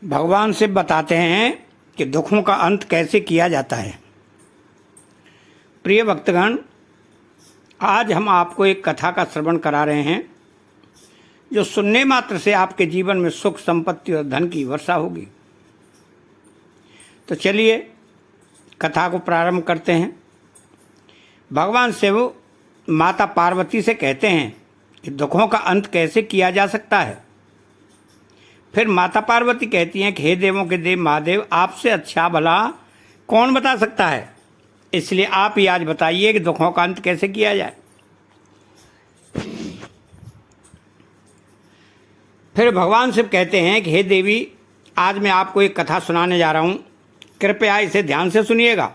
भगवान शिव बताते हैं कि दुखों का अंत कैसे किया जाता है। प्रिय भक्तगण, आज हम आपको एक कथा का श्रवण करा रहे हैं जो सुनने मात्र से आपके जीवन में सुख, संपत्ति और धन की वर्षा होगी। तो चलिए कथा को प्रारंभ करते हैं। भगवान शिव माता पार्वती से कहते हैं कि दुखों का अंत कैसे किया जा सकता है। फिर माता पार्वती कहती हैं कि हे देवों के देव महादेव, आपसे अच्छा भला कौन बता सकता है, इसलिए आप ही आज बताइए कि दुखों का अंत कैसे किया जाए। फिर भगवान शिव कहते हैं कि हे देवी, आज मैं आपको एक कथा सुनाने जा रहा हूँ, कृपया इसे ध्यान से सुनिएगा।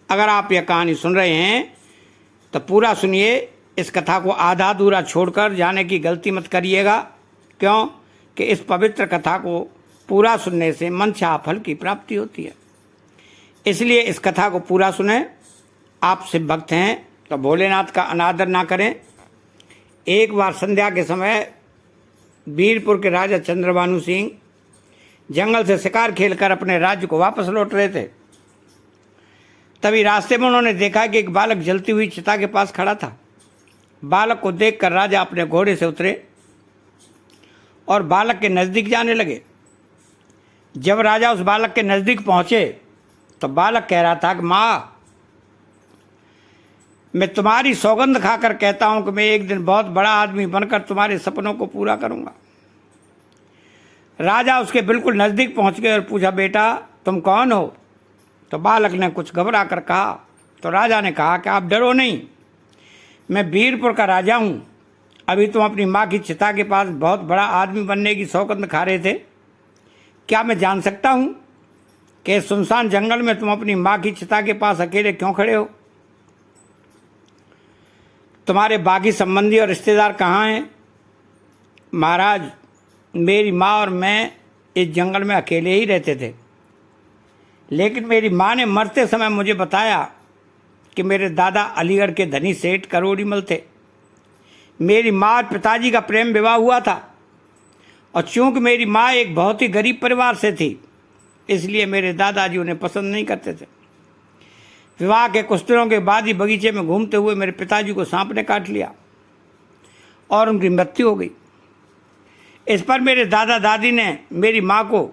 अगर आप यह कहानी सुन रहे हैं तो पूरा सुनिए, इस कथा को आधा अधूरा छोड़कर जाने की गलती मत करिएगा। क्यों कि इस पवित्र कथा को पूरा सुनने से मनचाहा फल की प्राप्ति होती है। इसलिए इस कथा को पूरा सुने। आप शिव भक्त हैं तो भोलेनाथ का अनादर ना करें। एक बार संध्या के समय वीरपुर के राजा चंद्रभानु सिंह जंगल से शिकार खेलकर अपने राज्य को वापस लौट रहे थे। तभी रास्ते में उन्होंने देखा कि एक बालक जलती हुई चिता के पास खड़ा था। बालक को देखकर राजा अपने घोड़े से उतरे और बालक के नज़दीक जाने लगे। जब राजा उस बालक के नज़दीक पहुँचे तो बालक कह रहा था कि माँ, मैं तुम्हारी सौगंध खाकर कहता हूँ कि मैं एक दिन बहुत बड़ा आदमी बनकर तुम्हारे सपनों को पूरा करूँगा। राजा उसके बिल्कुल नज़दीक पहुँच गए और पूछा, बेटा तुम कौन हो? तो बालक ने कुछ घबरा कर कहा। तो राजा ने कहा कि आप डरो नहीं, मैं वीरपुर का राजा हूँ। अभी तुम अपनी माँ की चिता के पास बहुत बड़ा आदमी बनने की सौगंध खा रहे थे। क्या मैं जान सकता हूँ कि सुनसान जंगल में तुम अपनी माँ की चिता के पास अकेले क्यों खड़े हो? तुम्हारे बाकी संबंधी और रिश्तेदार कहाँ हैं? महाराज, मेरी माँ और मैं इस जंगल में अकेले ही रहते थे, लेकिन मेरी माँ ने मरते समय मुझे बताया कि मेरे दादा अलीगढ़ के धनी सेठ करोड़ीमल थे। मेरी माँ और पिताजी का प्रेम विवाह हुआ था और चूंकि मेरी माँ एक बहुत ही गरीब परिवार से थी, इसलिए मेरे दादाजी उन्हें पसंद नहीं करते थे। विवाह के कुछ दिनों के बाद ही बगीचे में घूमते हुए मेरे पिताजी को सांप ने काट लिया और उनकी मृत्यु हो गई। इस पर मेरे दादा दादी ने मेरी माँ को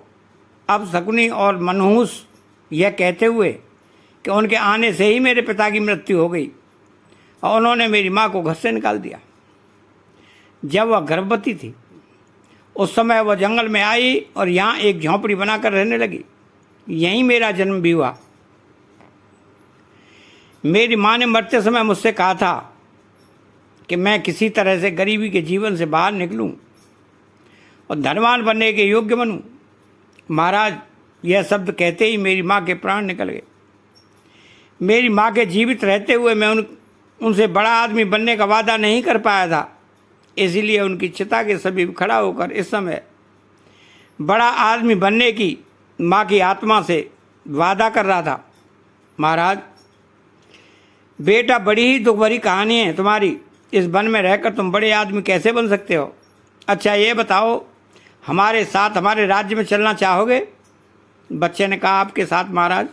अपशकुनी और मनहूस यह कहते हुए कि उनके आने से ही मेरे पिता की मृत्यु हो गई और उन्होंने मेरी माँ को घर से निकाल दिया। जब वह गर्भवती थी उस समय वह जंगल में आई और यहाँ एक झोंपड़ी बनाकर रहने लगी। यहीं मेरा जन्म भी हुआ। मेरी माँ ने मरते समय मुझसे कहा था कि मैं किसी तरह से गरीबी के जीवन से बाहर निकलूं और धनवान बनने के योग्य बनूं। महाराज, यह शब्द कहते ही मेरी माँ के प्राण निकल गए। मेरी माँ के जीवित रहते हुए मैं उनसे बड़ा आदमी बनने का वादा नहीं कर पाया था, इसीलिए उनकी चिता के समीप खड़ा होकर इस समय बड़ा आदमी बनने की माँ की आत्मा से वादा कर रहा था। महाराज, बेटा, बड़ी ही दुख भरी कहानी है तुम्हारी। इस वन में रहकर तुम बड़े आदमी कैसे बन सकते हो? अच्छा ये बताओ, हमारे साथ हमारे राज्य में चलना चाहोगे? बच्चे ने कहा, आपके साथ महाराज।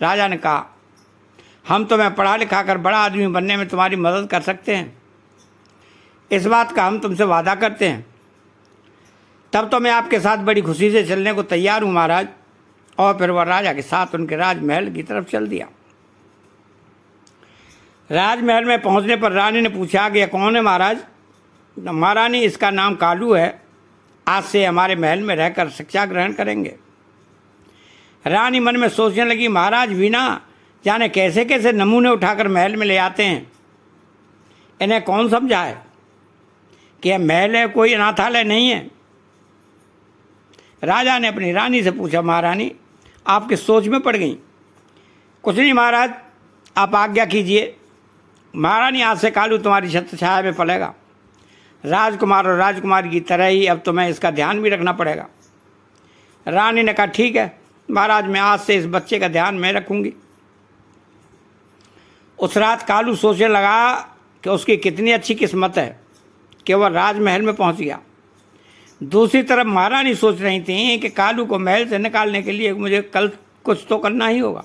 राजा ने कहा, हम तुम्हें पढ़ा लिखा कर बड़ा आदमी बनने में तुम्हारी मदद कर सकते हैं, इस बात का हम तुमसे वादा करते हैं। तब तो मैं आपके साथ बड़ी खुशी से चलने को तैयार हूँ महाराज। और फिर वह राजा के साथ उनके राजमहल की तरफ चल दिया। राजमहल में पहुँचने पर रानी ने पूछा कि यह कौन है महाराज? महारानी, इसका नाम कालू है, आज से हमारे महल में रहकर शिक्षा ग्रहण करेंगे। रानी मन में सोचने लगी, महाराज वीणा जाने कैसे कैसे नमूने उठाकर महल में ले आते हैं, इन्हें कौन समझाए कि यह महल है, कोई अनाथालय नहीं है। राजा ने अपनी रानी से पूछा, महारानी आप किस सोच में पड़ गई? कुछ नहीं महाराज, आप आज्ञा कीजिए। महारानी, आज से कालू तुम्हारी छत्र छाया में पलेगा। राजकुमार और राजकुमारी की तरह ही अब तुम्हें इसका ध्यान भी रखना पड़ेगा। रानी ने कहा, ठीक है महाराज, मैं आज से इस बच्चे का ध्यान मैं रखूंगी। उस रात कालू सोचने लगा कि उसकी कितनी अच्छी किस्मत है कि वह राजमहल में पहुंच गया। दूसरी तरफ महारानी सोच रही थी कि कालू को महल से निकालने के लिए मुझे कल कुछ तो करना ही होगा।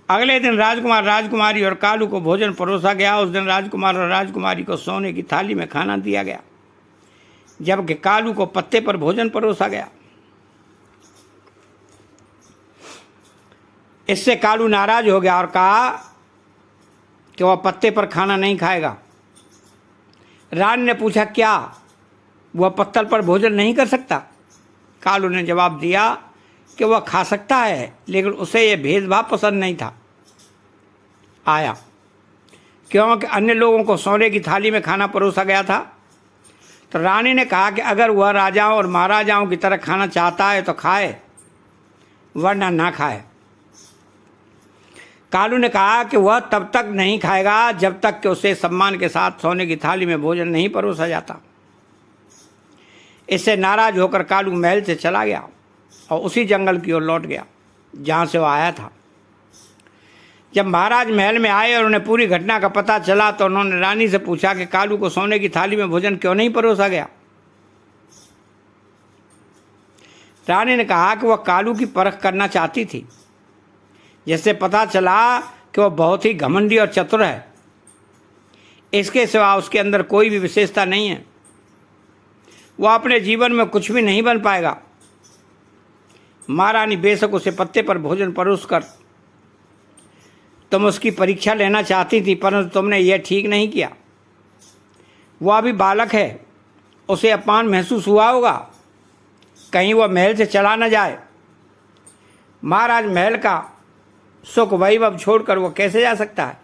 अगले दिन राजकुमार, राजकुमारी और कालू को भोजन परोसा गया। उस दिन राजकुमार और राजकुमारी को सोने की थाली में खाना दिया गया, जबकि कालू को पत्ते पर भोजन परोसा गया। इससे कालू नाराज हो गया और कहा कि वह पत्ते पर खाना नहीं खाएगा। रानी ने पूछा, क्या वह पत्तल पर भोजन नहीं कर सकता? कालू ने जवाब दिया कि वह खा सकता है, लेकिन उसे यह भेदभाव पसंद नहीं था आया, क्योंकि अन्य लोगों को सोने की थाली में खाना परोसा गया था। तो रानी ने कहा कि अगर वह राजाओं और महाराजाओं की तरह खाना चाहता है तो खाए, वरना ना खाए। कालू ने कहा कि वह तब तक नहीं खाएगा जब तक कि उसे सम्मान के साथ सोने की थाली में भोजन नहीं परोसा जाता। इससे नाराज होकर कालू महल से चला गया और उसी जंगल की ओर लौट गया जहाँ से वह आया था। जब महाराज महल में आए और उन्हें पूरी घटना का पता चला तो उन्होंने रानी से पूछा कि कालू को सोने की थाली में भोजन क्यों नहीं परोसा गया। रानी ने कहा कि वह कालू की परख करना चाहती थी, जिससे पता चला कि वह बहुत ही घमंडी और चतुर है। इसके सिवा उसके अंदर कोई भी विशेषता नहीं है। वह अपने जीवन में कुछ भी नहीं बन पाएगा। महारानी बेशक उसे पत्ते पर भोजन परोस कर तुम उसकी परीक्षा लेना चाहती थी, परंतु तुमने यह ठीक नहीं किया। वह अभी बालक है, उसे अपमान महसूस हुआ होगा, कहीं वह महल से चला न जाए। महाराज महल का सुख वैभव छोड़कर वह कैसे जा सकता है?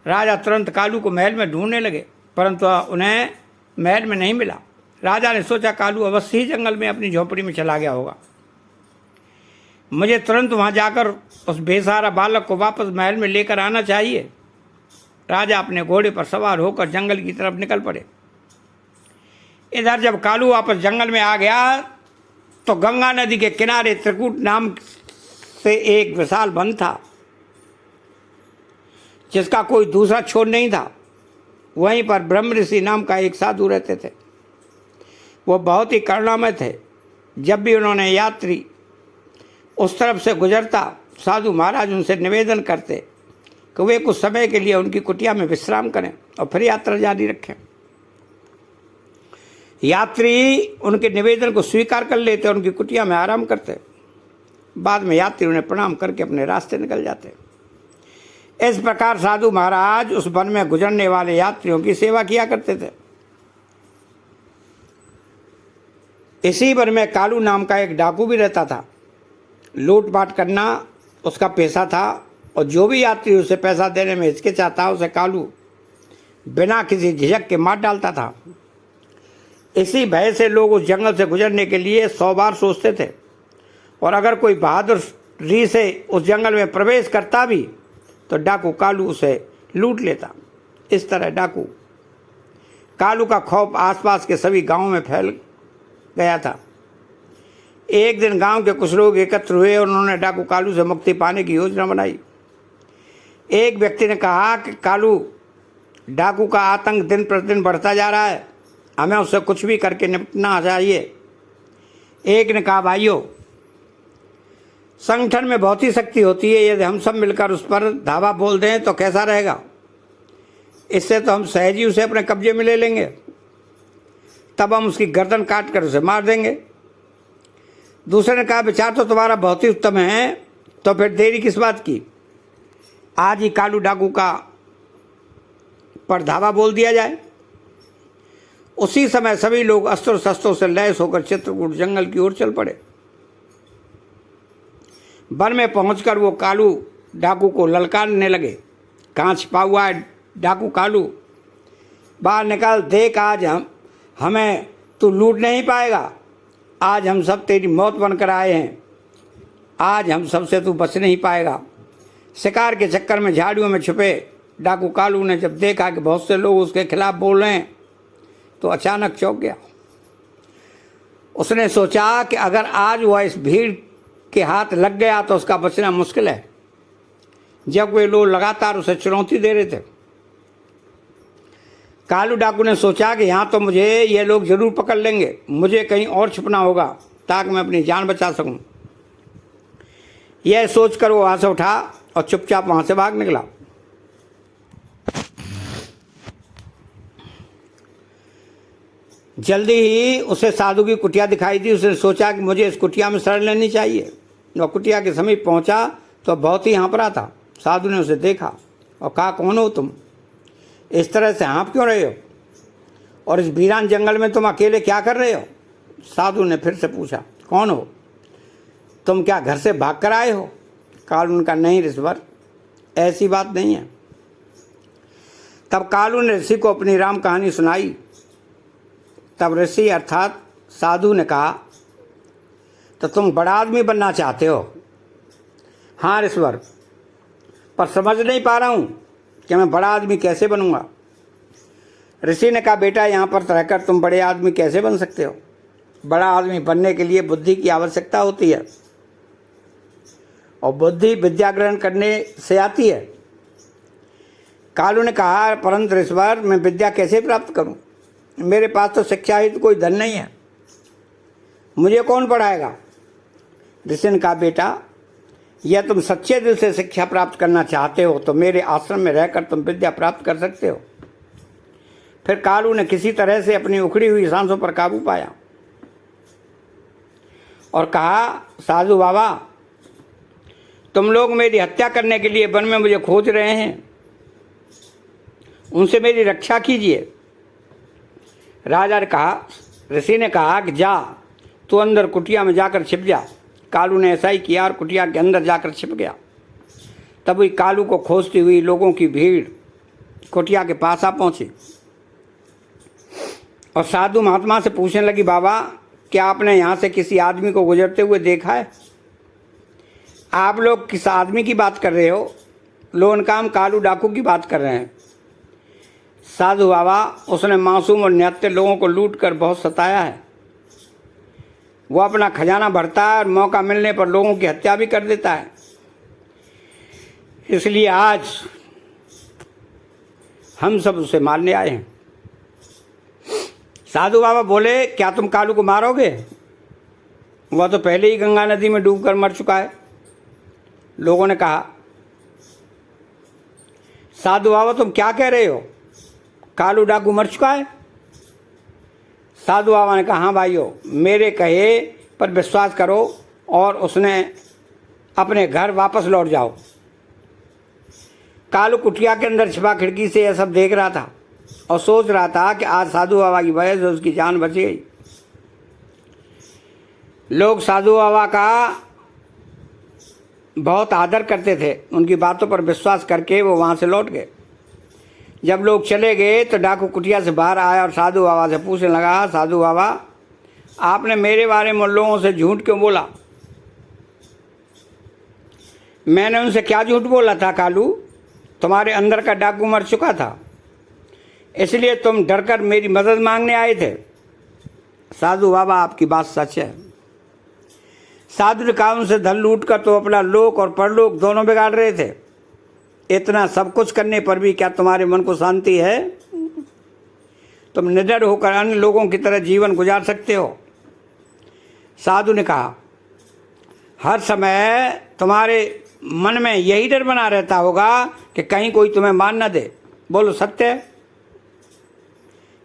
राजा तुरंत कालू को महल में ढूंढने लगे, परंतु उन्हें महल में नहीं मिला। राजा ने सोचा कालू अवश्य ही जंगल में अपनी झोपड़ी में चला गया होगा। मुझे तुरंत वहां जाकर उस बेसहारा बालक को वापस महल में लेकर आना चाहिए। राजा अपने घोड़े पर सवार होकर जंगल की तरफ निकल पड़े। इधर जब कालू वापस जंगल में आ गया तो गंगा नदी के किनारे त्रिकूट नाम से एक विशाल वन था, जिसका कोई दूसरा छोर नहीं था। वहीं पर ब्रह्म ऋषि नाम का एक साधु रहते थे। वो बहुत ही करुणामय थे। जब भी उन्होंने यात्री उस तरफ से गुजरता, साधु महाराज उनसे निवेदन करते कि वे कुछ समय के लिए उनकी कुटिया में विश्राम करें और फिर यात्रा जारी रखें। यात्री उनके निवेदन को स्वीकार कर लेते और उनकी कुटिया में आराम करते। बाद में यात्री उन्हें प्रणाम करके अपने रास्ते निकल जाते। इस प्रकार साधु महाराज उस वन में गुजरने वाले यात्रियों की सेवा किया करते थे। इसी वन में कालू नाम का एक डाकू भी रहता था। लूटपाट करना उसका पेशा था और जो भी यात्री उसे पैसा देने में हिचकिचाता उसे कालू बिना किसी झिझक के मार डालता था। इसी भय से लोग उस जंगल से गुजरने के लिए 100 बार सोचते थे, और अगर कोई बहादुरी से उस जंगल में प्रवेश करता भी तो डाकू कालू उसे लूट लेता। इस तरह डाकू कालू का खौफ आसपास के सभी गांवों में फैल गया था। एक दिन गांव के कुछ लोग एकत्र हुए और उन्होंने डाकू कालू से मुक्ति पाने की योजना बनाई। एक व्यक्ति ने कहा कि कालू डाकू का आतंक दिन प्रतिदिन बढ़ता जा रहा है, हमें उससे कुछ भी करके निपटना चाहिए। एक ने कहा, भाइयों, संगठन में बहुत ही शक्ति होती है, यदि हम सब मिलकर उस पर धावा बोल दें तो कैसा रहेगा? इससे तो हम सहज ही उसे अपने कब्जे में ले लेंगे, तब हम उसकी गर्दन काट कर उसे मार देंगे। दूसरे ने कहा, विचार तो तुम्हारा बहुत ही उत्तम है, तो फिर देरी किस बात की? आज ही कालू डाकू का पर धावा बोल दिया जाए। उसी समय सभी लोग अस्त्र शस्त्रों से लैस होकर चित्रकूट जंगल की ओर चल पड़े। वन में पहुंचकर वो कालू डाकू को ललकारने लगे। कहाँ छिपा हुआ है डाकू कालू? बाहर निकल, देख आज हमें तू लूट नहीं पाएगा। आज हम सब तेरी मौत बनकर आए हैं। आज हम सबसे तू बच नहीं पाएगा। शिकार के चक्कर में झाड़ियों में छुपे डाकू कालू ने जब देखा कि बहुत से लोग उसके खिलाफ बोल रहे हैं तो अचानक चौंक गया। उसने सोचा कि अगर आज वह इस भीड़ के हाथ लग गया तो उसका बचना मुश्किल है, जब वे लोग लगातार उसे चुनौती दे रहे थे। कालू डाकू ने सोचा कि यहाँ तो मुझे ये लोग जरूर पकड़ लेंगे, मुझे कहीं और छुपना होगा ताकि मैं अपनी जान बचा सकूं। यह सोचकर वो वहाँ से उठा और चुपचाप वहाँ से भाग निकला। जल्दी ही उसे साधु की कुटिया दिखाई दी। उसने सोचा कि मुझे इस कुटिया में शरण लेनी चाहिए। वह कुटिया के समीप पहुंचा तो बहुत ही हाँफ रहा था। साधु ने उसे देखा और कहा, कौन हो तुम? इस तरह से हाँफ क्यों रहे हो? और इस वीरान जंगल में तुम अकेले क्या कर रहे हो? साधु ने फिर से पूछा, कौन हो तुम? क्या घर से भाग कर आए हो? कालू ने कहा, नहीं ऋषिवर, ऐसी बात नहीं है। तब कालू ने ऋषि को अपनी राम कहानी सुनाई। तब ऋषि अर्थात साधु ने कहा, तो तुम बड़ा आदमी बनना चाहते हो? हाँ ऋषिवर, पर समझ नहीं पा रहा हूँ कि मैं बड़ा आदमी कैसे बनूंगा। ऋषि ने कहा, बेटा यहाँ पर रहकर तुम बड़े आदमी कैसे बन सकते हो? बड़ा आदमी बनने के लिए बुद्धि की आवश्यकता होती है और बुद्धि विद्या ग्रहण करने से आती है। कालू ने कहा, परंतु ऋषिवर, मैं विद्या कैसे प्राप्त करूं? मेरे पास तो शिक्षा ही तो कोई धन नहीं है, मुझे कौन पढ़ाएगा? ऋषि ने कहा, बेटा यह तुम सच्चे दिल से शिक्षा प्राप्त करना चाहते हो तो मेरे आश्रम में रहकर तुम विद्या प्राप्त कर सकते हो। फिर कालू ने किसी तरह से अपनी उखड़ी हुई सांसों पर काबू पाया और कहा, साधु बाबा, तुम लोग मेरी हत्या करने के लिए वन में मुझे खोज रहे हैं, उनसे मेरी रक्षा कीजिए। राजा ने कहा, ऋषि ने कहा कि जा, तू अंदर कुटिया में जाकर छिप जा। कालू ने ऐसा ही किया और कुटिया के अंदर जाकर छिप गया। तभी कालू को खोजती हुई लोगों की भीड़ कुटिया के पास आ पहुंची और साधु महात्मा से पूछने लगी, बाबा, क्या आपने यहाँ से किसी आदमी को गुजरते हुए देखा है? आप लोग किस आदमी की बात कर रहे हो? लोनकाम कालू डाकू की बात कर रहे हैं। साधु बाबा, उसने मासूम और निहत्थे लोगों को लूट कर बहुत सताया है। वो अपना खजाना भरता है और मौका मिलने पर लोगों की हत्या भी कर देता है। इसलिए आज हम सब उसे मारने आए हैं। साधु बाबा बोले, क्या तुम कालू को मारोगे? वह तो पहले ही गंगा नदी में डूबकर मर चुका है। लोगों ने कहा, साधु बाबा तुम क्या कह रहे हो? कालू डाकू मर चुका है? साधु बाबा ने कहा, हाँ भाइयों, मेरे कहे पर विश्वास करो और उसने अपने घर वापस लौट जाओ। कालू कुटिया के अंदर छिपा खिड़की से यह सब देख रहा था और सोच रहा था कि आज साधु बाबा की वजह से उसकी जान बच गई। लोग साधु बाबा का बहुत आदर करते थे। उनकी बातों पर विश्वास करके वो वहाँ से लौट गए। जब लोग चले गए तो डाकू कुटिया से बाहर आया और साधु बाबा से पूछने लगा, साधु बाबा, आपने मेरे बारे में उन लोगों से झूठ क्यों बोला? मैंने उनसे क्या झूठ बोला था कालू? तुम्हारे अंदर का डाकू मर चुका था, इसलिए तुम डरकर मेरी मदद मांगने आए थे। साधु बाबा, आपकी बात सच है। साधु ने कहा, उनसे धन लूट कर तो अपना लोक और परलोक दोनों बिगाड़ रहे थे। इतना सब कुछ करने पर भी क्या तुम्हारे मन को शांति है? तुम निडर होकर अन्य लोगों की तरह जीवन गुजार सकते हो? साधु ने कहा, हर समय तुम्हारे मन में यही डर बना रहता होगा कि कहीं कोई तुम्हें मार न दे। बोलो, सत्य है?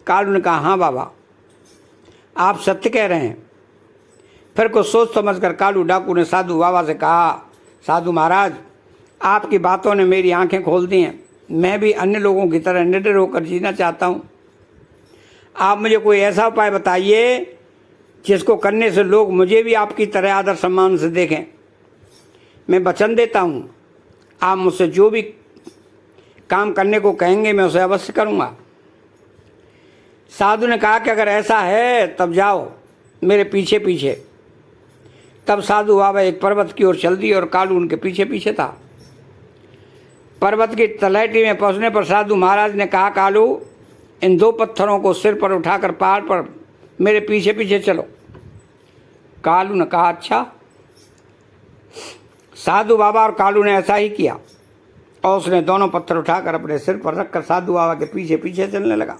कालू ने कहा, हाँ बाबा, आप सत्य कह रहे हैं। फिर कुछ सोच समझकर कालू डाकू ने साधु बाबा से कहा, साधु महाराज, आपकी बातों ने मेरी आंखें खोल दी हैं। मैं भी अन्य लोगों की तरह निडर होकर जीना चाहता हूँ। आप मुझे कोई ऐसा उपाय बताइए जिसको करने से लोग मुझे भी आपकी तरह आदर सम्मान से देखें। मैं वचन देता हूँ, आप मुझसे जो भी काम करने को कहेंगे मैं उसे अवश्य करूँगा। साधु ने कहा कि अगर ऐसा है तब जाओ मेरे पीछे पीछे। तब साधु बाबा एक पर्वत की ओर चल दिए और कालू उनके पीछे पीछे था। पर्वत की तलहटी में पहुंचने पर साधु महाराज ने कहा, कालू, इन दो पत्थरों को सिर पर उठाकर पहाड़ पर मेरे पीछे पीछे चलो। कालू ने कहा, अच्छा। साधु बाबा और कालू ने ऐसा ही किया और उसने दोनों पत्थर उठाकर अपने सिर पर रखकर साधु बाबा के पीछे पीछे चलने लगा।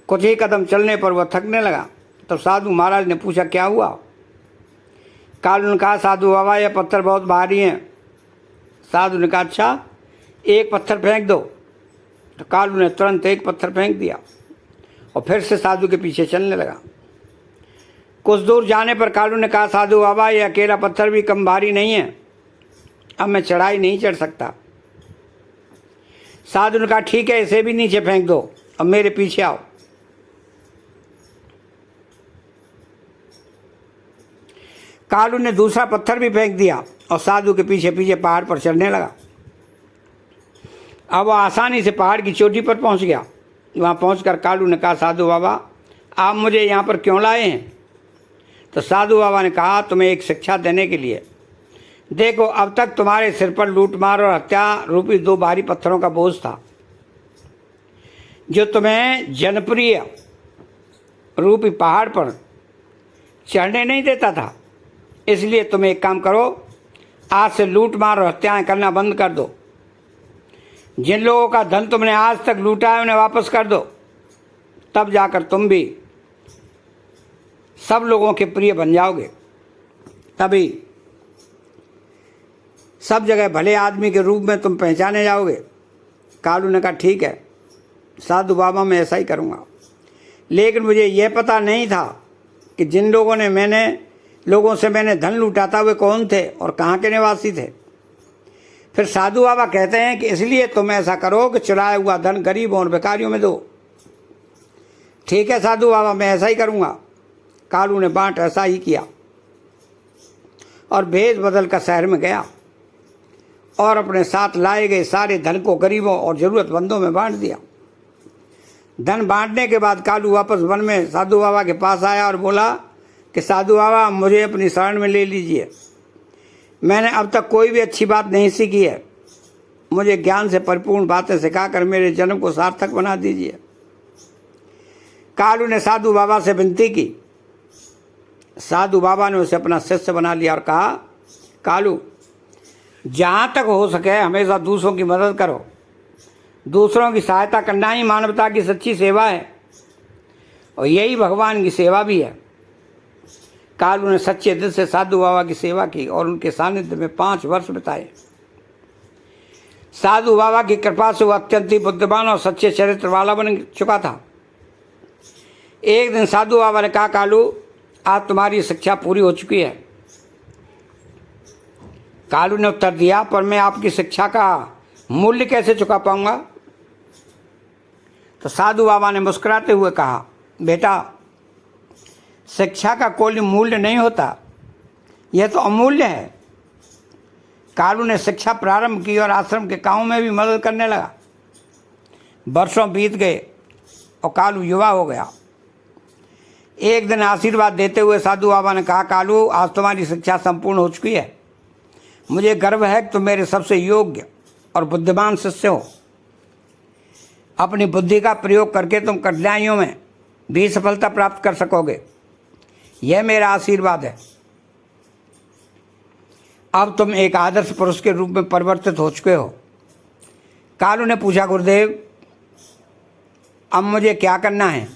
कुछ ही कदम चलने पर वह थकने लगा। तब साधु महाराज ने पूछा, क्या हुआ? कालू ने कहा, साधु बाबा यह पत्थर बहुत भारी हैं। साधु ने कहा, अच्छा एक पत्थर फेंक दो। तो कालू ने तुरंत एक पत्थर फेंक दिया और फिर से साधु के पीछे चलने लगा। कुछ दूर जाने पर कालू ने कहा, साधु बाबा यह अकेला पत्थर भी कम भारी नहीं है, अब मैं चढ़ाई नहीं चढ़ सकता। साधु ने कहा, ठीक है इसे भी नीचे फेंक दो, अब मेरे पीछे आओ। कालू ने दूसरा पत्थर भी फेंक दिया और साधु के पीछे पीछे पहाड़ पर चढ़ने लगा। अब वह आसानी से पहाड़ की चोटी पर पहुंच गया। वहां पहुंचकर कालू ने कहा, साधु बाबा आप मुझे यहाँ पर क्यों लाए हैं? तो साधु बाबा ने कहा, तुम्हें एक शिक्षा देने के लिए। देखो अब तक तुम्हारे सिर पर लूटमार और हत्या रूपी दो भारी पत्थरों का बोझ था, जो तुम्हें जनप्रिय रूपी पहाड़ पर चढ़ने नहीं देता था। इसलिए तुम एक काम करो, आज से लूटमार और हत्याएं करना बंद कर दो। जिन लोगों का धन तुमने आज तक लूटा है उन्हें वापस कर दो, तब जाकर तुम भी सब लोगों के प्रिय बन जाओगे। तभी सब जगह भले आदमी के रूप में तुम पहचाने जाओगे। कालू ने कहा, ठीक है साधु बाबा मैं ऐसा ही करूँगा। लेकिन मुझे यह पता नहीं था कि जिन लोगों से मैंने धन लूटा था वे कौन थे और कहाँ के निवासी थे। फिर साधु बाबा कहते हैं कि इसलिए तुम ऐसा करो कि चुराया हुआ धन गरीबों और भिखारियों में दो। ठीक है साधु बाबा मैं ऐसा ही करूँगा। कालू ने बाँट ऐसा ही किया और भेष बदल कर शहर में गया और अपने साथ लाए गए सारे धन को गरीबों और ज़रूरतमंदों में बांट दिया। धन बांटने के बाद कालू वापस वन में साधु बाबा के पास आया और बोला कि साधु बाबा मुझे अपनी शरण में ले लीजिए। मैंने अब तक कोई भी अच्छी बात नहीं सीखी है, मुझे ज्ञान से परिपूर्ण बातें सिखाकर मेरे जन्म को सार्थक बना दीजिए। कालू ने साधु बाबा से विनती की। साधु बाबा ने उसे अपना शिष्य बना लिया और कहा, कालू जहाँ तक हो सके हमेशा दूसरों की मदद करो। दूसरों की सहायता करना ही मानवता की सच्ची सेवा है और यही भगवान की सेवा भी है। कालू ने सच्चे दिल से साधु बाबा की सेवा की और उनके सानिध्य में 5 वर्ष बिताए। साधु बाबा की कृपा से वह अत्यंत ही बुद्धिमान और सच्चे चरित्र वाला बन चुका था। एक दिन साधु बाबा ने कहा, कालू आज तुम्हारी शिक्षा पूरी हो चुकी है। कालू ने उत्तर दिया, पर मैं आपकी शिक्षा का मूल्य कैसे चुका पाऊंगा? तो साधु बाबा ने मुस्कुराते हुए कहा, बेटा शिक्षा का कोई मूल्य नहीं होता, यह तो अमूल्य है। कालू ने शिक्षा प्रारंभ की और आश्रम के कामों में भी मदद करने लगा। वर्षों बीत गए और कालू युवा हो गया। एक दिन आशीर्वाद देते हुए साधु बाबा ने कहा, कालू आज तुम्हारी शिक्षा संपूर्ण हो चुकी है। मुझे गर्व है कि तुम मेरे सबसे योग्य और बुद्धिमान शिष्य हो। अपनी बुद्धि का प्रयोग करके तुम कठिनाइयों में भी सफलता प्राप्त कर सकोगे, यह मेरा आशीर्वाद है। अब तुम एक आदर्श पुरुष के रूप में परिवर्तित हो चुके हो। कालू ने पूछा, गुरुदेव अब मुझे क्या करना है?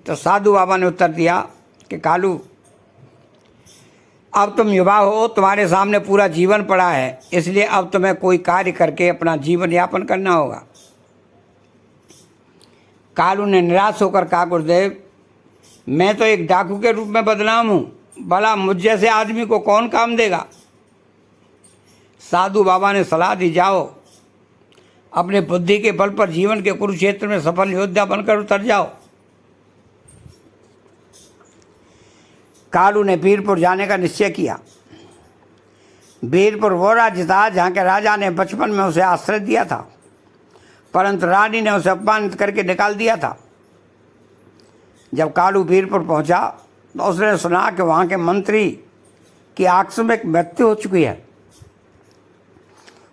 तो साधु बाबा ने उत्तर दिया कि कालू अब तुम युवा हो, तुम्हारे सामने पूरा जीवन पड़ा है, इसलिए अब तुम्हें कोई कार्य करके अपना जीवन यापन करना होगा। कालू ने निराश होकर कहा, गुरुदेव मैं तो एक डाकू के रूप में बदनाम हूँ, भला मुझ जैसे आदमी को कौन काम देगा? साधु बाबा ने सलाह दी, जाओ अपने बुद्धि के बल पर जीवन के कुरुक्षेत्र में सफल योद्धा बनकर उतर जाओ। कालू ने वीरपुर जाने का निश्चय किया। वीरपुर वो राज्य था जहाँ के राजा ने बचपन में उसे आश्रय दिया था, परंतु रानी ने उसे अपमानित करके निकाल दिया था। जब कालू वीरपुर पहुंचा तो उसने सुना कि वहाँ के मंत्री की आकस्मिक मृत्यु हो चुकी है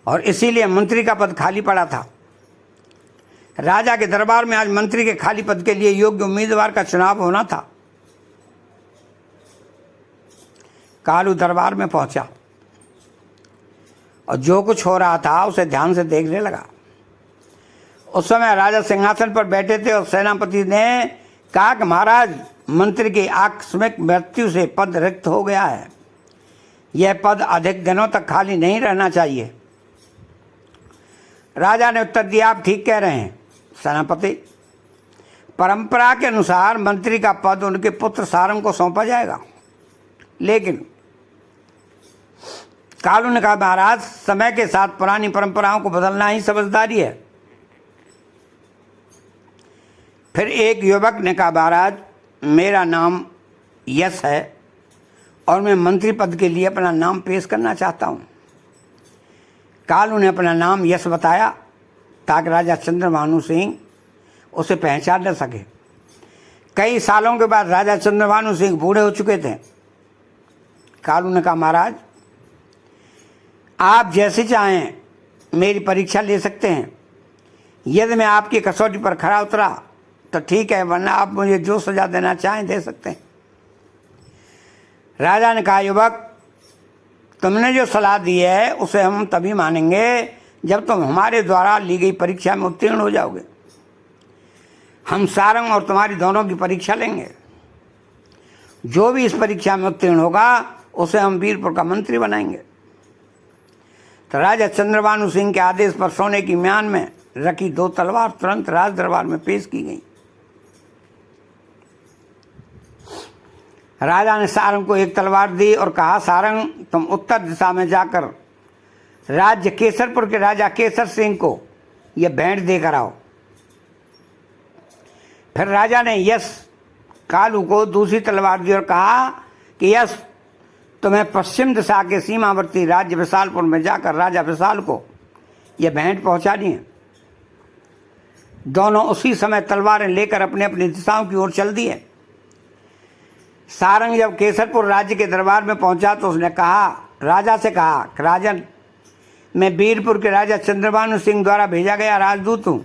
और इसीलिए मंत्री का पद खाली पड़ा था। राजा के दरबार में आज मंत्री के खाली पद के लिए योग्य उम्मीदवार का चुनाव होना था। कालू दरबार में पहुंचा और जो कुछ हो रहा था उसे ध्यान से देखने लगा। उस समय राजा सिंहासन पर बैठे थे और सेनापति ने कहा कि महाराज, मंत्री की आकस्मिक मृत्यु से पद रिक्त हो गया है। यह पद अधिक दिनों तक खाली नहीं रहना चाहिए। राजा ने उत्तर दिया, आप ठीक कह रहे हैं सेनापति। परंपरा के अनुसार मंत्री का पद उनके पुत्र सारंग को सौंपा जाएगा। लेकिन कालू ने कहा, महाराज, समय के साथ पुरानी परंपराओं को बदलना ही समझदारी है। फिर एक युवक ने कहा, महाराज, मेरा नाम यश है और मैं मंत्री पद के लिए अपना नाम पेश करना चाहता हूँ। कालू ने अपना नाम यश बताया ताकि राजा चंद्रभानु सिंह उसे पहचान न सके। कई सालों के बाद राजा चंद्रभानु सिंह बूढ़े हो चुके थे। कालू ने कहा, महाराज, आप जैसे चाहें मेरी परीक्षा ले सकते हैं। यदि मैं आपकी कसौटी पर खरा उतरा तो ठीक है, वरना आप मुझे जो सजा देना चाहें दे सकते हैं। राजा ने कहा, युवक, तुमने जो सलाह दी है उसे हम तभी मानेंगे जब तुम हमारे द्वारा ली गई परीक्षा में उत्तीर्ण हो जाओगे। हम सारंग और तुम्हारी दोनों की परीक्षा लेंगे। जो भी इस परीक्षा में उत्तीर्ण होगा उसे हम वीरपुर का मंत्री बनाएंगे। तो राजा चंद्रभानु सिंह के आदेश पर सोने की म्यान में रखी 2 तलवार तुरंत राज दरबार में पेश की गई। राजा ने सारंग को एक तलवार दी और कहा, सारंग, तुम उत्तर दिशा में जाकर राज्य केसरपुर के राजा केसर सिंह को यह भेंट देकर आओ। फिर राजा ने यश कालू को दूसरी तलवार दी और कहा कि यश, तुम्हें पश्चिम दिशा के सीमावर्ती राज्य विशालपुर में जाकर राजा विशाल को यह भेंट पहुंचानी है। दोनों उसी समय तलवारें लेकर अपनी अपनी दिशाओं की ओर चल दिए। सारंग जब केसरपुर राज्य के दरबार में पहुंचा तो उसने राजा से कहा कि राजन, मैं वीरपुर के राजा चंद्रभानु सिंह द्वारा भेजा गया राजदूत हूं।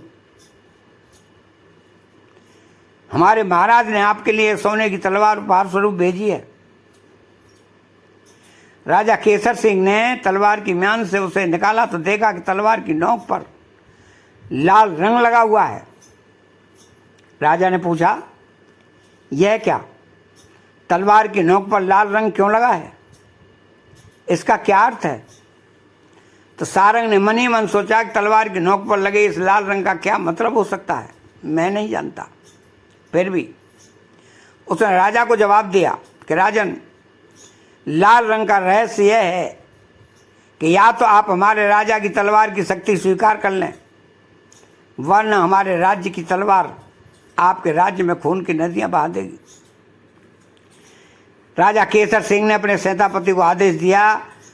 हमारे महाराज ने आपके लिए सोने की तलवार उपहार स्वरूप भेजी है। राजा केसर सिंह ने तलवार की म्यान से उसे निकाला तो देखा कि तलवार की नोक पर लाल रंग लगा हुआ है। राजा ने पूछा, यह क्या? तलवार की नोक पर लाल रंग क्यों लगा है? इसका क्या अर्थ है? तो सारंग ने मन ही मन सोचा कि तलवार की नोक पर लगे इस लाल रंग का क्या मतलब हो सकता है, मैं नहीं जानता। फिर भी उसने राजा को जवाब दिया कि राजन, लाल रंग का रहस्य यह है कि या तो आप हमारे राजा की तलवार की शक्ति स्वीकार कर लें, वरना हमारे राज्य की तलवार आपके राज्य में खून की नदियां बहा देगी। राजा केसर सिंह ने अपने सेनापति को आदेश दिया,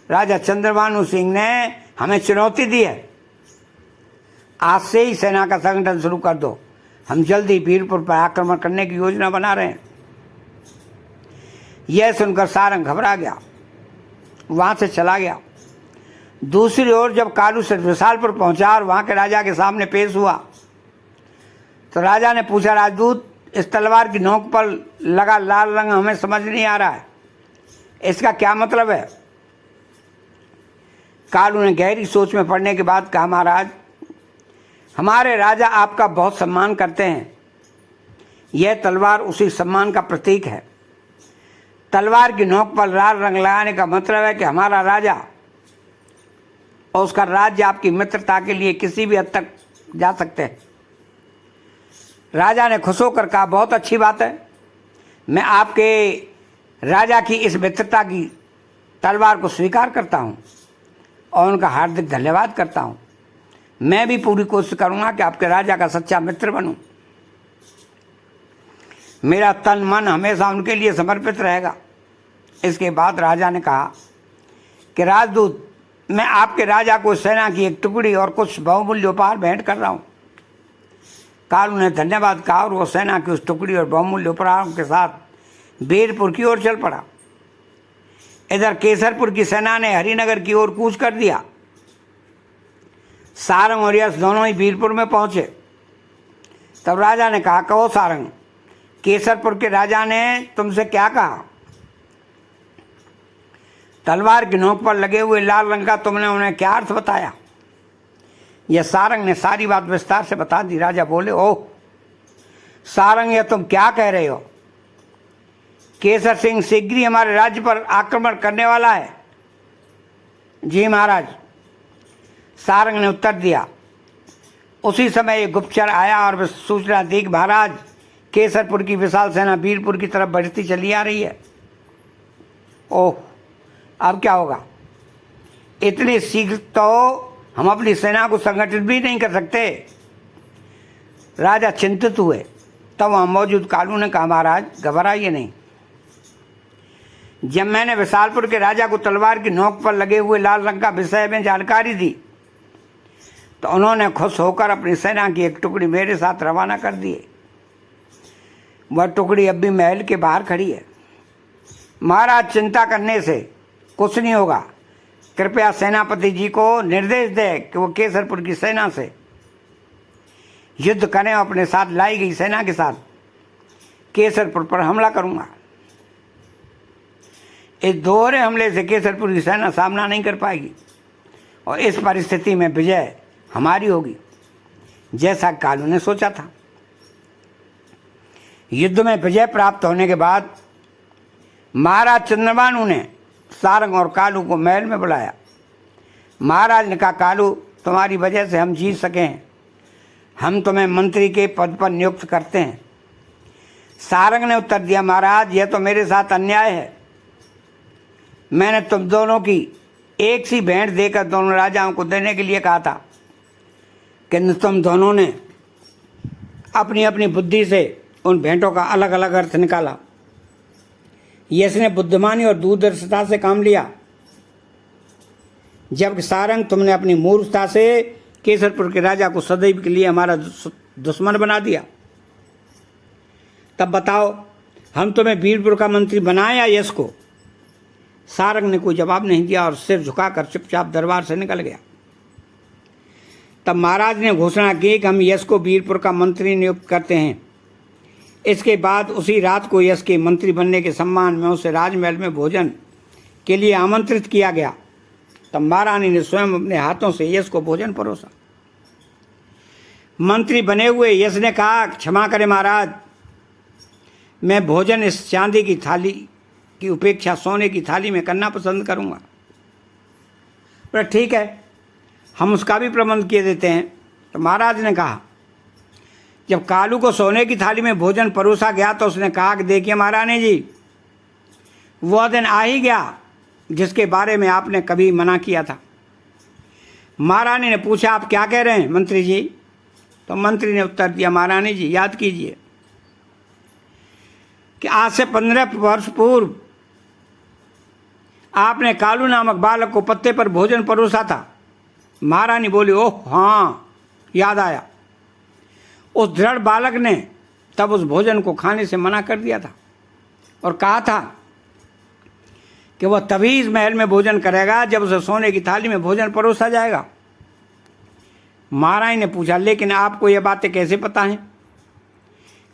राजा चंद्रभानु सिंह ने हमें चुनौती दी है, आज से ही सेना का संगठन शुरू कर दो। हम जल्दी वीरपुर पर आक्रमण करने की योजना बना रहे हैं। यह सुनकर सारंग घबरा गया, वहां से चला गया। दूसरी ओर जब कालू से विशालपुर पहुंचा और वहां के राजा के सामने पेश हुआ तो राजा ने पूछा, राजदूत, इस तलवार की नोक पर लगा लाल रंग हमें समझ नहीं आ रहा है, इसका क्या मतलब है? कालू ने गहरी सोच में पड़ने के बाद कहा, महाराज, हमारे राजा आपका बहुत सम्मान करते हैं। यह तलवार उसी सम्मान का प्रतीक है। तलवार की नोक पर लाल रंग लगाने का मतलब है कि हमारा राजा और उसका राज्य आपकी मित्रता के लिए किसी भी हद तक जा सकते हैं। राजा ने खुश होकर कहा, बहुत अच्छी बात है, मैं आपके राजा की इस मित्रता की तलवार को स्वीकार करता हूँ और उनका हार्दिक धन्यवाद करता हूँ। मैं भी पूरी कोशिश करूँगा कि आपके राजा का सच्चा मित्र बनूं। मेरा तन मन हमेशा उनके लिए समर्पित रहेगा। इसके बाद राजा ने कहा कि राजदूत, मैं आपके राजा को सेना की एक टुकड़ी और कुछ बहुमूल्य उपहार भेंट कर रहा हूँ। कालू ने धन्यवाद कहा और वो सेना की उस टुकड़ी और बहुमूल्य उपहारों के साथ वीरपुर की ओर चल पड़ा। इधर केसरपुर की सेना ने हरिनगर की ओर कूच कर दिया। सारंग और यश दोनों ही वीरपुर में पहुंचे। तब राजा ने कहा, कहो सारंग, केसरपुर के राजा ने तुमसे क्या कहा? तलवार की नोक पर लगे हुए लाल रंग का तुमने उन्हें क्या अर्थ बताया? यह सारंग ने सारी बात विस्तार से बता दी। राजा बोले, ओह सारंग, यह तुम क्या कह रहे हो? केसर सिंह शीघ्र ही हमारे राज्य पर आक्रमण करने वाला है। जी महाराज, सारंग ने उत्तर दिया। उसी समय एक गुप्तचर आया और वह सूचना दी कि महाराज, केसरपुर की विशाल सेना वीरपुर की तरफ बढ़ती चली आ रही है। ओह, अब क्या होगा? इतनी शीघ्र तो हम अपनी सेना को संगठित भी नहीं कर सकते। राजा चिंतित हुए। तब वहाँ मौजूद कालू ने कहा, महाराज घबराइए नहीं। जब मैंने विशालपुर के राजा को तलवार की नोक पर लगे हुए लाल रंग का विषय में जानकारी दी तो उन्होंने खुश होकर अपनी सेना की एक टुकड़ी मेरे साथ रवाना कर दी। वह टुकड़ी अब भी महल के बाहर खड़ी है। महाराज, चिंता करने से कुछ नहीं होगा। कृपया सेनापति जी को निर्देश दे कि वो केसरपुर की सेना से युद्ध करें। अपने साथ लाई गई सेना के साथ केसरपुर पर हमला करूंगा। इस दोहरे हमले से केसरपुर की सेना सामना नहीं कर पाएगी और इस परिस्थिति में विजय हमारी होगी, जैसा कालू ने सोचा था। युद्ध में विजय प्राप्त होने के बाद महाराज चंद्रभानु ने सारंग और कालू को महल में बुलाया। महाराज ने कहा, कालू, तुम्हारी वजह से हम जीत सके हैं। हम तुम्हें मंत्री के पद पर नियुक्त करते हैं। सारंग ने उत्तर दिया, महाराज, यह तो मेरे साथ अन्याय है। मैंने तुम दोनों की एक सी भेंट देकर दोनों राजाओं को देने के लिए कहा था, किंतु तुम दोनों ने अपनी अपनी बुद्धि से उन भेंटों का अलग अलग अर्थ निकाला। यश ने बुद्धिमानी और दूरदर्शिता से काम लिया, जबकि सारंग, तुमने अपनी मूर्खता से केसरपुर के राजा को सदैव के लिए हमारा दुश्मन बना दिया। तब बताओ, हम तुम्हें वीरपुर का मंत्री बनाए या यश को? सारंग ने कोई जवाब नहीं दिया और सिर झुकाकर चुपचाप दरबार से निकल गया। तब महाराज ने घोषणा की कि हम यश को वीरपुर का मंत्री नियुक्त करते हैं। इसके बाद उसी रात को यश के मंत्री बनने के सम्मान में उसे राजमहल में भोजन के लिए आमंत्रित किया गया। तब महारानी ने स्वयं अपने हाथों से यश को भोजन परोसा। मंत्री बने हुए यश ने कहा, क्षमा करें महाराज, मैं भोजन इस चांदी की थाली की उपेक्षा सोने की थाली में करना पसंद करूंगा। पर ठीक है, हम उसका भी प्रबंध किए देते हैं। तो महाराज ने कहा, जब कालू को सोने की थाली में भोजन परोसा गया तो उसने कहा कि देखिए महारानी जी, वह दिन आ ही गया जिसके बारे में आपने कभी मना किया था। महारानी ने पूछा, आप क्या कह रहे हैं मंत्री जी? तो मंत्री ने उत्तर दिया, महारानी जी, याद कीजिए कि आज से 15 वर्ष पूर्व आपने कालू नामक बालक को पत्ते पर भोजन परोसा था। महारानी बोली, ओह हाँ, याद आया। उस दृढ़ बालक ने तब उस भोजन को खाने से मना कर दिया था और कहा था कि वह तभी इस महल में भोजन करेगा जब उसे सोने की थाली में भोजन परोसा जाएगा। महारानी ने पूछा, लेकिन आपको यह बातें कैसे पता हैं?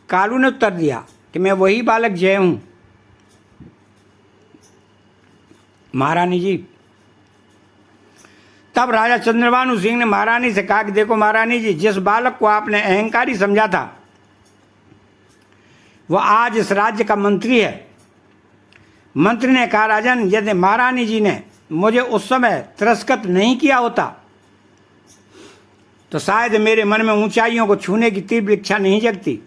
कालू ने उत्तर दिया कि मैं वही बालक जय हूं। महारानी जी, तब राजा चंद्रभानु सिंह ने महारानी से कहा कि देखो महारानी जी, जिस बालक को आपने अहंकारी समझा था वह आज इस राज्य का मंत्री है। मंत्री ने कहा, राजन, यदि महारानी जी ने मुझे उस समय तिरस्कृत नहीं किया होता तो शायद मेरे मन में ऊंचाइयों को छूने की तीव्र इच्छा नहीं जगती।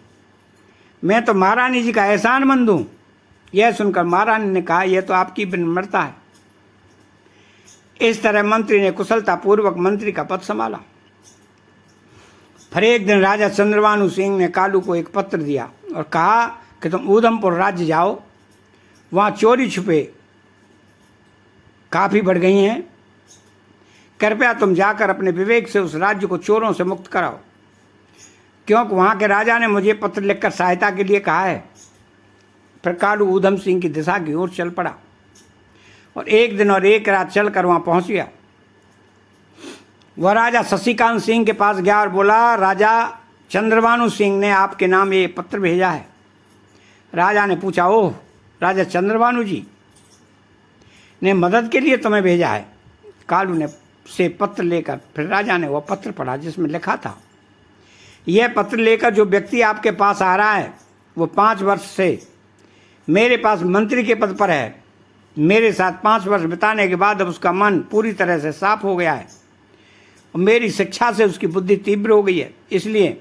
मैं तो महारानी जी का एहसानमंद हूं। यह सुनकर महारानी ने कहा, यह तो आपकी विनम्रता है। इस तरह मंत्री ने कुशलतापूर्वक मंत्री का पद संभाला। फिर एक दिन राजा चंद्रभानु सिंह ने कालू को एक पत्र दिया और कहा कि तुम ऊधमपुर राज्य जाओ, वहाँ चोरी छुपे काफ़ी बढ़ गई हैं। कृपया तुम जाकर अपने विवेक से उस राज्य को चोरों से मुक्त कराओ, क्योंकि वहाँ के राजा ने मुझे पत्र लिखकर सहायता के लिए कहा है। फिर कालू ऊधम सिंह की दिशा की ओर चल पड़ा और एक दिन और एक रात चलकर वहाँ पहुँच गया। वह राजा शशिकांत सिंह के पास गया और बोला, राजा चंद्रभानु सिंह ने आपके नाम ये पत्र भेजा है। राजा ने पूछा, ओह, राजा चंद्रभानु जी ने मदद के लिए तुम्हें भेजा है? कालू ने से पत्र लेकर फिर राजा ने वह पत्र पढ़ा जिसमें लिखा था, यह पत्र लेकर जो व्यक्ति आपके पास आ रहा है वो 5 वर्ष से मेरे पास मंत्री के पद पर है। मेरे साथ 5 वर्ष बिताने के बाद अब उसका मन पूरी तरह से साफ हो गया है और मेरी शिक्षा से उसकी बुद्धि तीव्र हो गई है। इसलिए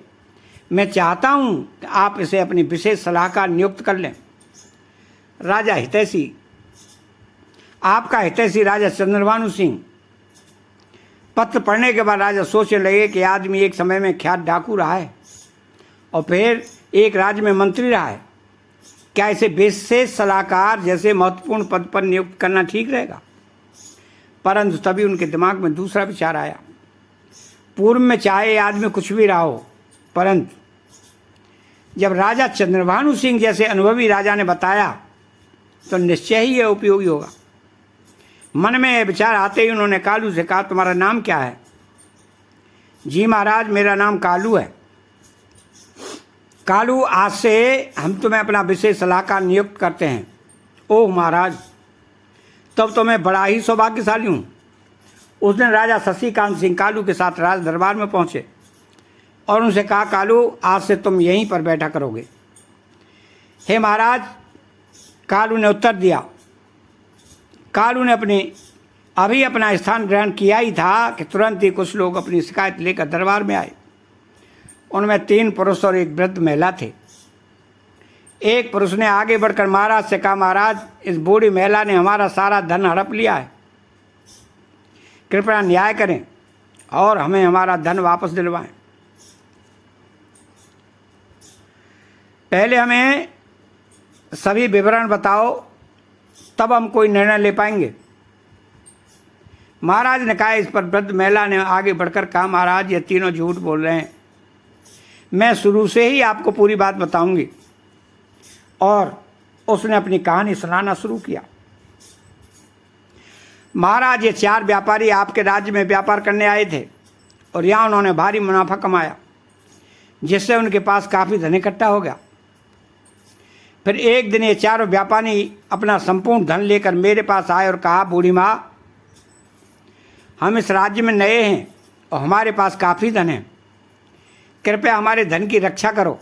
मैं चाहता हूँ कि आप इसे अपनी विशेष सलाहकार नियुक्त कर लें। राजा हितैषी, आपका हितैषी राजा चंद्रभानु सिंह। पत्र पढ़ने के बाद राजा सोचने लगे कि आदमी एक समय में ख्यात डाकू रहा है और फिर एक राज्य में मंत्री रहा है, क्या इसे विशेष सलाहकार जैसे महत्वपूर्ण पद पर नियुक्त करना ठीक रहेगा? परंतु तभी उनके दिमाग में दूसरा विचार आया। पूर्व में चाहे आदमी कुछ भी रहा हो, परंतु जब राजा चंद्रभानु सिंह जैसे अनुभवी राजा ने बताया तो निश्चय ही यह उपयोगी होगा। मन में यह विचार आते ही उन्होंने कालू से कहा, तुम्हारा नाम क्या है? जी महाराज, मेरा नाम कालू है। कालू, आज से हम तुम्हें अपना विशेष सलाहकार नियुक्त करते हैं। ओह महाराज, तब तो मैं बड़ा ही सौभाग्यशाली हूँ। उस दिन राजा शशिकांत सिंह कालू के साथ राज दरबार में पहुँचे और उनसे कहा, कालू, आज से तुम यहीं पर बैठा करोगे। हे महाराज, कालू ने उत्तर दिया। कालू ने अभी अपना स्थान ग्रहण किया ही था कि तुरंत ही कुछ लोग अपनी शिकायत लेकर दरबार में आए। उनमें 3 पुरुष और एक वृद्ध महिला थे। एक पुरुष ने आगे बढ़कर महाराज से कहा, महाराज, इस बूढ़ी महिला ने हमारा सारा धन हड़प लिया है, कृपया न्याय करें और हमें हमारा धन वापस दिलवाएं। पहले हमें सभी विवरण बताओ, तब हम कोई निर्णय ले पाएंगे। महाराज ने कहा। इस पर वृद्ध महिला ने आगे बढ़कर कहा, महाराज, ये तीनों झूठ बोल रहे हैं। मैं शुरू से ही आपको पूरी बात बताऊंगी। और उसने अपनी कहानी सुनाना शुरू किया। महाराज, ये 4 व्यापारी आपके राज्य में व्यापार करने आए थे और यहाँ उन्होंने भारी मुनाफा कमाया, जिससे उनके पास काफ़ी धन इकट्ठा हो गया। फिर एक दिन ये 4 व्यापारी अपना संपूर्ण धन लेकर मेरे पास आए और कहा, बूढ़ी माँ, हम इस राज्य में नए हैं और हमारे पास काफ़ी धन है, कृपया हमारे धन की रक्षा करो।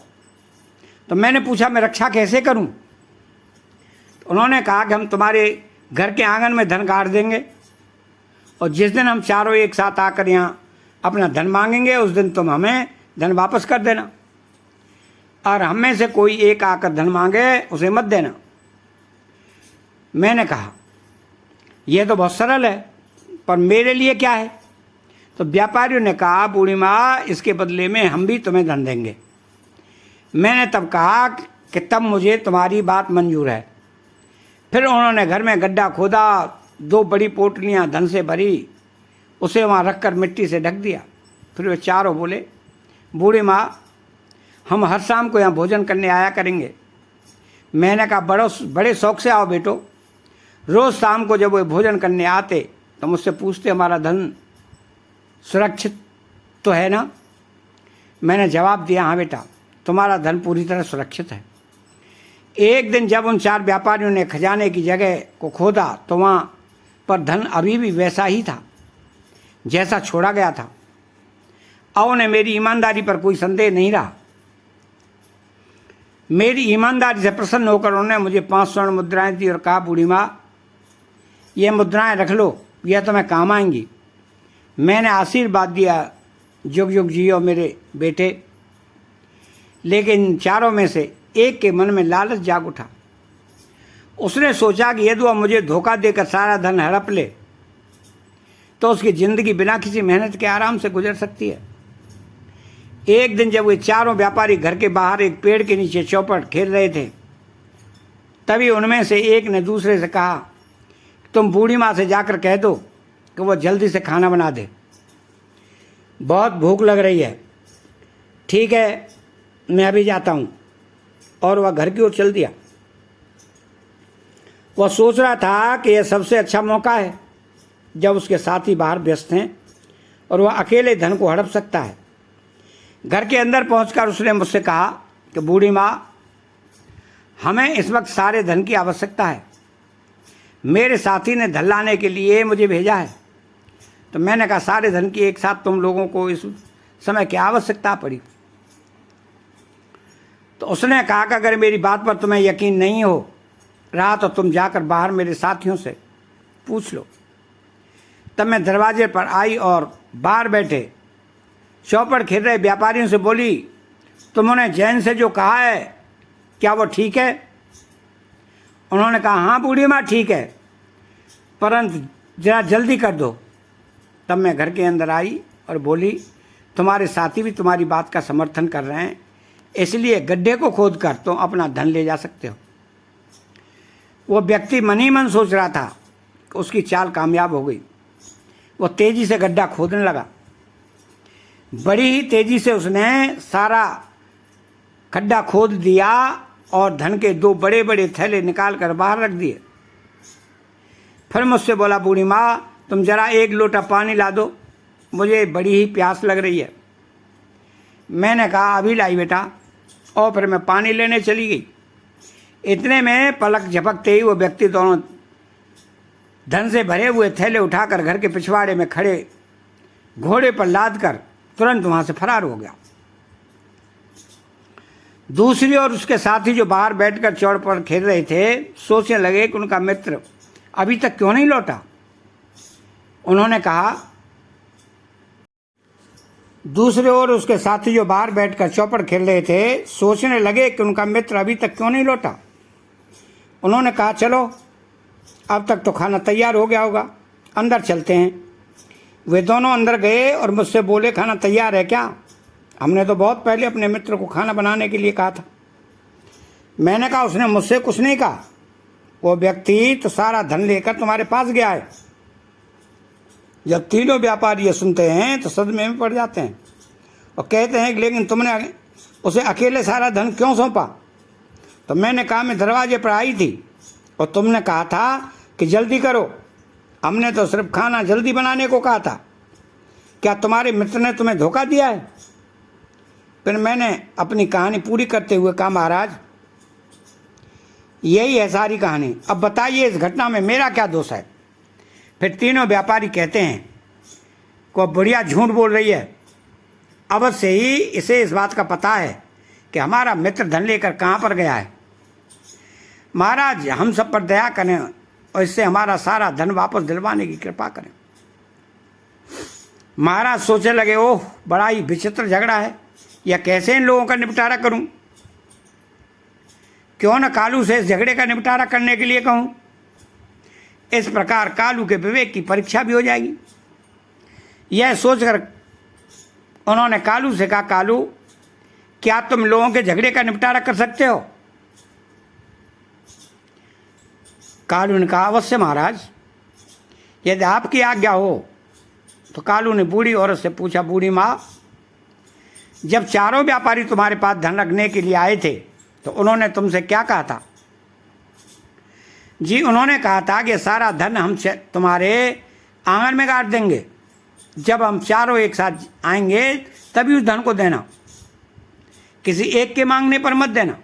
तो मैंने पूछा, मैं रक्षा कैसे करूं? तो उन्होंने कहा कि हम तुम्हारे घर के आंगन में धन गाड़ देंगे और जिस दिन हम चारों एक साथ आकर यहाँ अपना धन मांगेंगे उस दिन तुम हमें धन वापस कर देना, और हम में से कोई एक आकर धन मांगे उसे मत देना। मैंने कहा, यह तो बहुत सरल है, पर मेरे लिए क्या है? तो व्यापारियों ने कहा, बूढ़ी माँ, इसके बदले में हम भी तुम्हें धन देंगे। मैंने तब कहा कि तब मुझे तुम्हारी बात मंजूर है। फिर उन्होंने घर में गड्ढा खोदा, 2 बड़ी पोटलियाँ धन से भरी, उसे वहाँ रखकर मिट्टी से ढक दिया। फिर वे चारों बोले, बूढ़ी माँ, हम हर शाम को यहाँ भोजन करने आया करेंगे। मैंने कहा, बड़े शौक से आओ बेटो। रोज़ शाम को जब वे भोजन करने आते तो मुझसे पूछते, हमारा धन सुरक्षित तो है ना? मैंने जवाब दिया, हाँ बेटा, तुम्हारा धन पूरी तरह सुरक्षित है। एक दिन जब उन 4 व्यापारियों ने खजाने की जगह को खोदा तो वहाँ पर धन अभी भी वैसा ही था जैसा छोड़ा गया था। अब उन्हें मेरी ईमानदारी पर कोई संदेह नहीं रहा। मेरी ईमानदारी से प्रसन्न होकर उन्होंने मुझे 5 स्वर्ण मुद्राएं दी और कहा, बूढ़ी माँ, ये मुद्राएं रख लो, यह तुम्हें काम आएंगी। मैंने आशीर्वाद दिया, जुग जुग जियो मेरे बेटे। लेकिन चारों में से एक के मन में लालच जाग उठा। उसने सोचा कि यदि वह मुझे धोखा देकर सारा धन हड़प ले तो उसकी ज़िंदगी बिना किसी मेहनत के आराम से गुजर सकती है। एक दिन जब वे चारों व्यापारी घर के बाहर एक पेड़ के नीचे चौपट खेल रहे थे, तभी उनमें से एक ने दूसरे से कहा, तुम बूढ़ी माँ से जाकर कह दो कि वह जल्दी से खाना बना दे, बहुत भूख लग रही है। ठीक है, मैं अभी जाता हूँ। और वह घर की ओर चल दिया। वह सोच रहा था कि यह सबसे अच्छा मौका है जब उसके साथी बाहर व्यस्त हैं और वह अकेले धन को हड़प सकता है। घर के अंदर पहुंचकर उसने मुझसे कहा कि बूढ़ी माँ, हमें इस वक्त सारे धन की आवश्यकता है। मेरे साथी ने धन लाने के लिए मुझे भेजा है। तो मैंने कहा सारे धन की एक साथ तुम लोगों को इस समय की आवश्यकता पड़ी। तो उसने कहा कि अगर मेरी बात पर तुम्हें यकीन नहीं हो रहा तो तुम जाकर बाहर मेरे साथियों से पूछ लो। तब मैं दरवाजे पर आई और बाहर बैठे चौपड़ खेल रहे व्यापारियों से बोली, तुमने जैन से जो कहा है क्या वो ठीक है? उन्होंने कहा, हाँ बूढ़ी माँ ठीक है, परंतु जरा जल्दी कर दो। तब मैं घर के अंदर आई और बोली, तुम्हारे साथी भी तुम्हारी बात का समर्थन कर रहे हैं, इसलिए गड्ढे को खोद कर तुम अपना धन ले जा सकते हो। वो व्यक्ति मन ही मन सोच रहा था कि उसकी चाल कामयाब हो गई। वो तेजी से गड्ढा खोदने लगा। बड़ी ही तेजी से उसने सारा खड्डा खोद दिया और धन के 2 बड़े बड़े थैले निकाल कर बाहर रख दिए। फिर मुझसे बोला, बूढ़ी माँ तुम जरा 1 लोटा पानी ला दो, मुझे बड़ी ही प्यास लग रही है। मैंने कहा, अभी लाई बेटा। और फिर मैं पानी लेने चली गई। इतने में पलक झपकते ही वो व्यक्ति दोनों धन से भरे हुए थैले उठाकर घर के पिछवाड़े में खड़े घोड़े पर लाद कर तुरंत वहां से फरार हो गया। दूसरी ओर उसके साथी जो बाहर बैठकर चौड़ पर खेल रहे थे सोचने लगे कि उनका मित्र अभी तक क्यों नहीं लौटा। उन्होंने कहा, दूसरी ओर उसके साथी जो बाहर बैठकर चौपड़ खेल रहे थे सोचने लगे कि उनका मित्र अभी तक क्यों नहीं लौटा। उन्होंने कहा, चलो अब तक तो खाना तैयार हो गया होगा, अंदर चलते हैं। वे दोनों अंदर गए और मुझसे बोले, खाना तैयार है क्या? हमने तो बहुत पहले अपने मित्र को खाना बनाने के लिए कहा था। मैंने कहा, उसने मुझसे कुछ नहीं कहा, वो व्यक्ति तो सारा धन लेकर तुम्हारे पास गया है। जब तीनों व्यापारी ये सुनते हैं तो सदमे में पड़ जाते हैं और कहते हैं कि लेकिन तुमने उसे अकेले सारा धन क्यों सौंपा? तो मैंने कहा, मैं दरवाजे पर आई थी और तुमने कहा था कि जल्दी करो। हमने तो सिर्फ खाना जल्दी बनाने को कहा था। क्या तुम्हारे मित्र ने तुम्हें धोखा दिया है? फिर मैंने अपनी कहानी पूरी करते हुए कहा, महाराज यही है सारी कहानी, अब बताइए इस घटना में मेरा क्या दोष है? फिर तीनों व्यापारी कहते हैं को बढ़िया झूठ बोल रही है, अवश्य ही इसे इस बात का पता है कि हमारा मित्र धन लेकर कहाँ पर गया है। महाराज हम सब पर दया करें और इससे हमारा सारा धन वापस दिलवाने की कृपा करें। महाराज सोचने लगे, ओह बड़ा ही विचित्र झगड़ा है, या कैसे इन लोगों का निपटारा करूं? क्यों न कालू से इस झगड़े का निपटारा करने के लिए कहूं। इस प्रकार कालू के विवेक की परीक्षा भी हो जाएगी। यह सोचकर उन्होंने कालू से कहा, कालू क्या तुम लोगों के झगड़े का निपटारा कर सकते हो? कालू ने कहा, अवश्य महाराज, यदि आपकी आज्ञा हो। तो कालू ने बूढ़ी औरत से पूछा, बूढ़ी माँ जब चारों व्यापारी तुम्हारे पास धन रखने के लिए आए थे तो उन्होंने तुमसे क्या कहा था? जी उन्होंने कहा था कि सारा धन हम तुम्हारे आंगन में गाड़ देंगे, जब हम चारों एक साथ आएंगे तभी उस धन को देना, किसी एक के मांगने पर मत देना।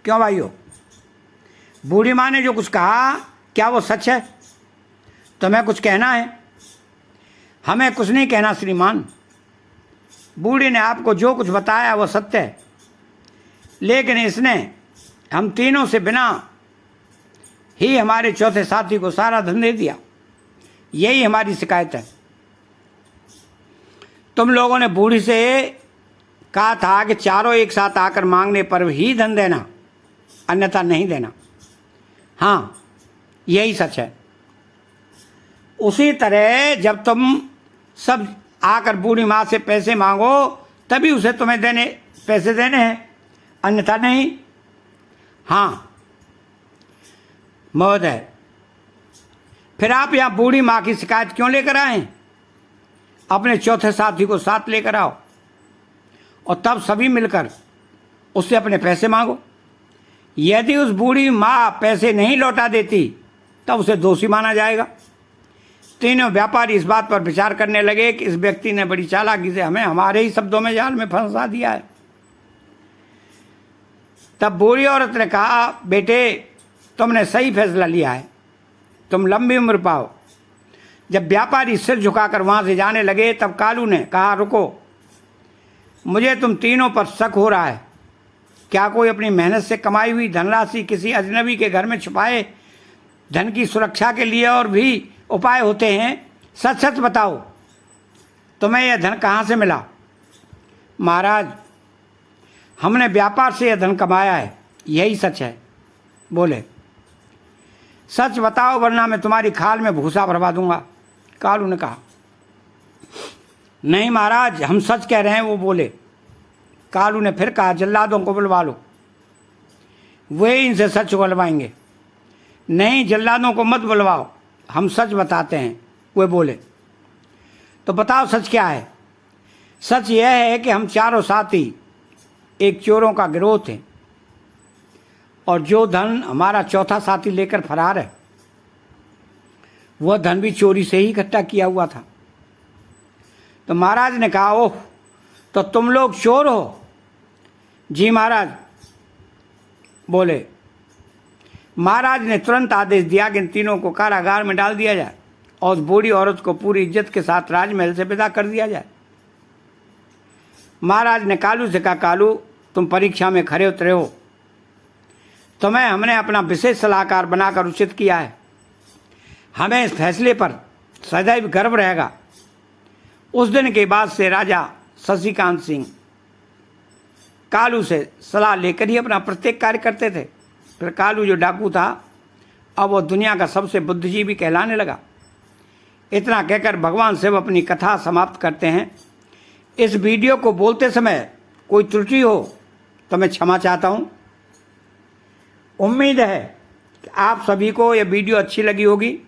क्यों भाइयों? बूढ़ी माँ ने जो कुछ कहा क्या वो सच है? तुम्हें कुछ कहना है? हमें कुछ नहीं कहना श्रीमान। बूढ़ी ने आपको जो कुछ बताया वो सत्य है, लेकिन इसने हम तीनों से बिना ही हमारे चौथे साथी को सारा धन दे दिया। यही हमारी शिकायत है। तुम लोगों ने बूढ़ी से कहा था कि चारों एक साथ आकर मांगने पर ही धन देना, अन्यथा नहीं देना। हाँ यही सच है। उसी तरह जब तुम सब आकर बूढ़ी माँ से पैसे मांगो तभी उसे तुम्हें पैसे देने हैं, अन्यथा नहीं। हाँ महोदय, फिर आप यहाँ बूढ़ी माँ की शिकायत क्यों लेकर आए? अपने चौथे साथी को साथ लेकर आओ और तब सभी मिलकर उससे अपने पैसे मांगो। यदि उस बूढ़ी माँ पैसे नहीं लौटा देती तब उसे दोषी माना जाएगा। तीनों व्यापारी इस बात पर विचार करने लगे कि इस व्यक्ति ने बड़ी चालाकी से हमें हमारे ही शब्दों में जाल में फंसा दिया है। तब बूढ़ी औरत ने कहा, बेटे तुमने सही फैसला लिया है, तुम लंबी उम्र पाओ। जब व्यापारी सिर झुकाकर वहाँ से जाने लगे तब कालू ने कहा, रुको, मुझे तुम तीनों पर शक हो रहा है। क्या कोई अपनी मेहनत से कमाई हुई धनराशि किसी अजनबी के घर में छुपाए धन की सुरक्षा के लिए और भी उपाय होते हैं? सच सच बताओ, तुम्हें यह धन कहाँ से मिला? महाराज, हमने व्यापार से यह धन कमाया है, यही सच है। बोले, सच बताओ वरना मैं तुम्हारी खाल में भूसा भरवा दूंगा। कालू ने कहा, नहीं महाराज, हम सच कह रहे हैं। वो बोले। कालू ने फिर कहा, जल्लादों को बुलवा लो, वे इनसे सच उगलवाएंगे। नहीं, जल्लादों को मत बुलवाओ, हम सच बताते हैं। वे बोले, तो बताओ सच क्या है? सच यह है कि हम चारों साथी एक चोरों का गिरोह थे और जो धन हमारा चौथा साथी लेकर फरार है वह धन भी चोरी से ही इकट्ठा किया हुआ था। तो महाराज ने कहा, ओह, तो तुम लोग चोर हो? जी महाराज। बोले। महाराज ने तुरंत आदेश दिया कि इन तीनों को कारागार में डाल दिया जाए और उस बूढ़ी औरत को पूरी इज्जत के साथ राजमहल से विदा कर दिया जाए। महाराज ने कालू से कहा, कालू, तुम परीक्षा में खरे उतरे हो, तुम्हें हमने अपना विशेष सलाहकार बनाकर उचित किया है। हमें इस फैसले पर सदैव गर्व रहेगा। उस दिन के बाद से राजा शशिकांत सिंह कालू से सलाह लेकर ही अपना प्रत्येक कार्य करते थे। फिर कालू जो डाकू था, अब वो दुनिया का सबसे बुद्धिजीवी कहलाने लगा। इतना कहकर भगवान शिव अपनी कथा समाप्त करते हैं। इस वीडियो को बोलते समय कोई त्रुटि हो तो मैं क्षमा चाहता हूँ। उम्मीद है कि आप सभी को यह वीडियो अच्छी लगी होगी।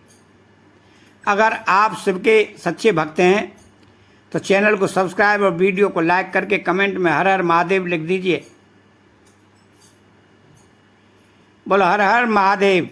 अगर आप शिव के सच्चे भक्त हैं तो चैनल को सब्सक्राइब और वीडियो को लाइक करके कमेंट में हर हर महादेव लिख दीजिए। बोलो हर हर महादेव।